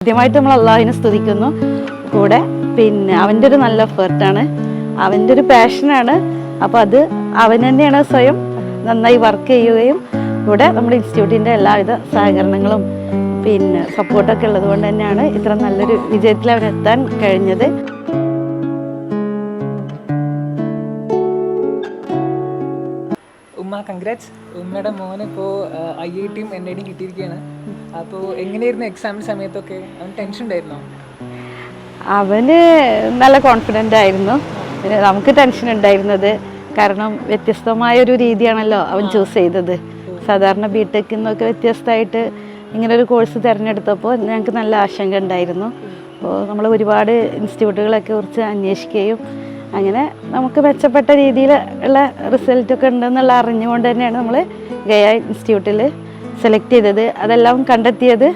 ആദ്യമായിട്ട് നമ്മൾ അള്ളാഹുവിനെ സ്തുതിക്കുന്നു. കൂടെ പിന്നെ അവൻ്റെ ഒരു നല്ല എഫേർട്ടാണ്, അവൻ്റെ ഒരു പാഷനാണ്. അപ്പോൾ അത് അവൻ തന്നെയാണ് സ്വയം നന്നായി വർക്ക് ചെയ്യുകയും കൂടെ നമ്മുടെ ഇൻസ്റ്റിറ്റ്യൂട്ടിൻ്റെ എല്ലാവിധ സഹകരണങ്ങളും പിന്നെ സപ്പോർട്ടൊക്കെ ഉള്ളത് കൊണ്ട് തന്നെയാണ് ഇത്ര നല്ലൊരു വിജയത്തിൽ അവനെത്താൻ കഴിഞ്ഞത്. ഉമ്മ കൺഗ്രാറ്റ്സ്. ഉമ്മയുടെ മോനിപ്പോൾ IITയും NIDയും കിട്ടിയിരിക്കുകയാണ്. അപ്പോൾ എങ്ങനെയായിരുന്നു എക്സാമിൻ്റെ സമയത്തൊക്കെ? അവൻ ടെൻഷൻ ഉണ്ടായിരുന്നോ? അവന് നല്ല കോൺഫിഡൻ്റ് ആയിരുന്നു. പിന്നെ നമുക്ക് ടെൻഷൻ ഉണ്ടായിരുന്നത് കാരണം വ്യത്യസ്തമായൊരു രീതിയാണല്ലോ അവൻ ചൂസ് ചെയ്തത്. സാധാരണ BTech നിന്നൊക്കെ വ്യത്യസ്തമായിട്ട് ഇങ്ങനൊരു കോഴ്സ് തിരഞ്ഞെടുത്തപ്പോൾ ഞങ്ങൾക്ക് നല്ല ആശങ്ക ഉണ്ടായിരുന്നു. അപ്പോൾ നമ്മൾ ഒരുപാട് ഇൻസ്റ്റിറ്റ്യൂട്ടുകളൊക്കെ കുറിച്ച് അന്വേഷിക്കുകയും അങ്ങനെ നമുക്ക് മെച്ചപ്പെട്ട രീതിയിൽ ഉള്ള റിസൾട്ടൊക്കെ ഉണ്ടെന്നുള്ള അറിഞ്ഞുകൊണ്ട് തന്നെയാണ് നമ്മൾ ഗയ ഇൻസ്റ്റിറ്റ്യൂട്ടിൽ സെലക്ട് ചെയ്തത്. അതെല്ലാം കണ്ടെത്തിയത്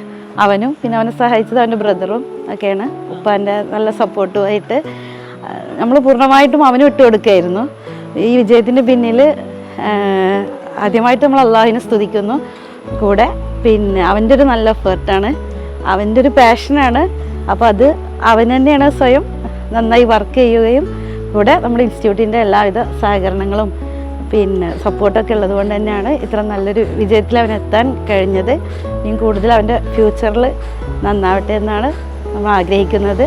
അവനും പിന്നെ അവനെ സഹായിച്ചത് അവൻ്റെ ബ്രദറും ഒക്കെയാണ്. ഉപ്പാൻ്റെ നല്ല സപ്പോർട്ടുമായിട്ട് നമ്മൾ പൂർണ്ണമായിട്ടും അവന് വിട്ടുകൊടുക്കുകയായിരുന്നു. ഈ വിജയത്തിൻ്റെ പിന്നിൽ ആദ്യമായിട്ട് നമ്മൾ അള്ളാഹുവിനെ സ്തുതിക്കുന്നു. കൂടെ പിന്നെ അവൻ്റെ ഒരു നല്ല എഫേർട്ടാണ്, അവൻ്റെ ഒരു പാഷനാണ്. അപ്പോൾ അത് അവൻ തന്നെയാണ് സ്വയം നന്നായി വർക്ക് ചെയ്യുകയും കൂടെ നമ്മുടെ ഇൻസ്റ്റിറ്റ്യൂട്ടിൻ്റെ എല്ലാവിധ സഹകരണങ്ങളും പിന്നെ സപ്പോർട്ടൊക്കെ ഉള്ളത് കൊണ്ട് തന്നെയാണ് ഇത്ര നല്ലൊരു വിജയത്തിൽ അവനെത്താൻ കഴിഞ്ഞത്. ഇനിയും കൂടുതൽ അവൻ്റെ ഫ്യൂച്ചറിൽ നന്നാവട്ടെ എന്നാണ് നമ്മൾ ആഗ്രഹിക്കുന്നത്.